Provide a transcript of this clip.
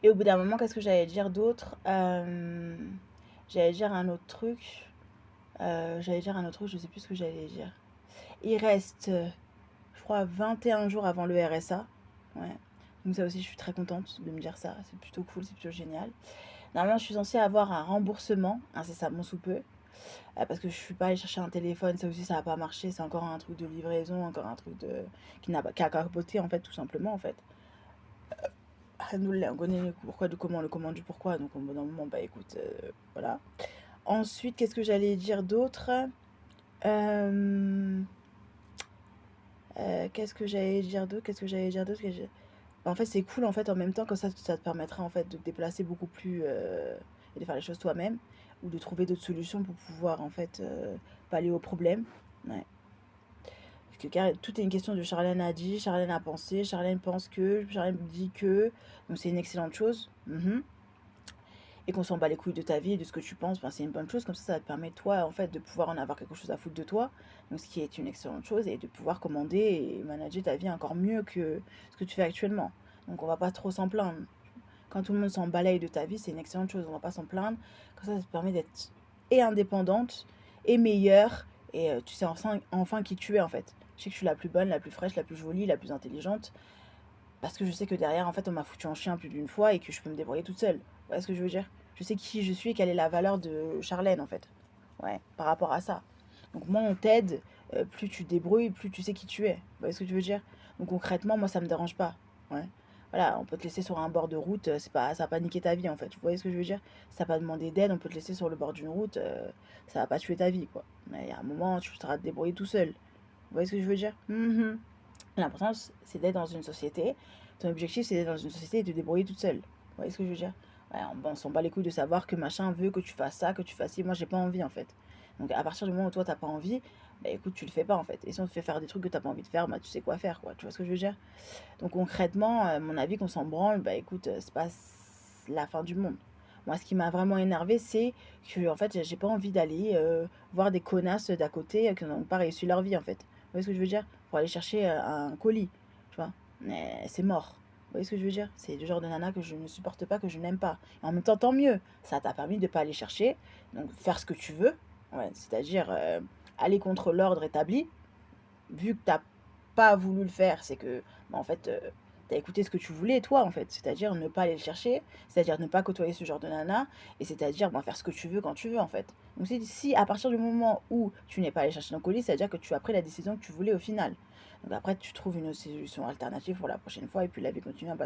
Et au bout d'un moment, qu'est-ce que j'allais dire d'autre? J'allais dire un autre truc. Je sais plus ce que j'allais dire. Il reste, je crois, 21 jours avant le RSA. Ouais. Donc ça aussi, je suis très contente de me dire ça. C'est plutôt cool, c'est plutôt génial. Normalement, je suis censée avoir un remboursement incessamment sous peu. Parce que je suis pas allée chercher un téléphone, ça aussi ça a pas marché, c'est encore un truc de livraison, encore un truc de qui a capoté en fait, tout simplement en fait. Nous on connaît le pourquoi du comment, le comment du pourquoi, donc au bout d'un moment, bah écoute, voilà. Ensuite, qu'est-ce que j'allais dire d'autre? Euh, Qu'est-ce que j'allais dire d'autre? Qu'est-ce que j'allais dire d'autre? Bah, en fait, c'est cool en fait en même temps, comme ça te permettra en fait de te déplacer beaucoup plus et de faire les choses toi-même ou de trouver d'autres solutions pour pouvoir en fait pallier aux problèmes. Ouais. Parce que tout est une question de Charlène a dit, Charlène a pensé, Charlène pense que, Charlène dit que. Donc c'est une excellente chose. Et qu'on s'en bat les couilles de ta vie et de ce que tu penses, ben, c'est une bonne chose. Comme ça te permet, toi, en fait, de pouvoir en avoir quelque chose à foutre de toi. Donc ce qui est une excellente chose et de pouvoir commander et manager ta vie encore mieux que ce que tu fais actuellement. Donc on va pas trop s'en plaindre. Quand tout le monde s'en balaye de ta vie, c'est une excellente chose. On va pas s'en plaindre. Comme ça te permet d'être et indépendante et meilleure. Et tu sais enfin qui tu es, en fait. Je sais que je suis la plus bonne, la plus fraîche, la plus jolie, la plus intelligente. Parce que je sais que derrière, en fait, on m'a foutu en chien plus d'une fois et que je peux me débrouiller toute seule. Vous voyez ce que je veux dire? Je sais qui je suis et quelle est la valeur de Charlène, en fait. Ouais, par rapport à ça. Donc, moins on t'aide, plus tu te débrouilles, plus tu sais qui tu es. Vous voyez ce que je veux dire? Donc, concrètement, moi, ça me dérange pas. Ouais. Voilà, on peut te laisser sur un bord de route, c'est pas, ça va pas niquer ta vie, en fait. Vous voyez ce que je veux dire? Si t'as pas demandé d'aide, on peut te laisser sur le bord d'une route, ça va pas tuer ta vie, quoi. Mais il y a un moment, tu seras te débrouiller tout seul. Vous voyez ce que je veux dire? L'important, c'est d'être dans une société. Ton objectif, c'est d'être dans une société et de te débrouiller toute seule. Vous voyez ce que je veux dire? Ouais, on s'en bat les couilles de savoir que machin veut que tu fasses ça, que tu fasses ci. Moi, j'ai pas envie, en fait. Donc, à partir du moment où toi, t'as pas envie, bah écoute, tu le fais pas, en fait. Et si on te fait faire des trucs que t'as pas envie de faire, bah tu sais quoi faire, quoi. Tu vois ce que je veux dire? Donc, concrètement, mon avis, qu'on s'en branle, bah écoute, c'est pas la fin du monde. Moi, ce qui m'a vraiment énervé, c'est que, en fait, j'ai pas envie d'aller voir des connasses d'à côté qui n'ont pas réussi leur vie, en fait. Vous voyez ce que je veux dire? Pour aller chercher un colis, tu vois? Mais c'est mort. Vous voyez ce que je veux dire? C'est le genre de nana que je ne supporte pas, que je n'aime pas. Et en même temps, tant mieux. Ça t'a permis de pas aller chercher, donc faire ce que tu veux. Ouais, c'est-à-dire aller contre l'ordre établi. Vu que t'as pas voulu le faire, c'est que, bah, en fait, tu écouté ce que tu voulais toi, en fait. C'est-à-dire ne pas aller le chercher, c'est-à-dire ne pas côtoyer ce genre de nana et c'est-à-dire, bah, faire ce que tu veux quand tu veux, en fait. Donc si à partir du moment où tu n'es pas allé chercher ton colis, c'est-à-dire que tu as pris la décision que tu voulais au final. Donc après tu trouves une solution alternative pour la prochaine fois et puis la vie continue à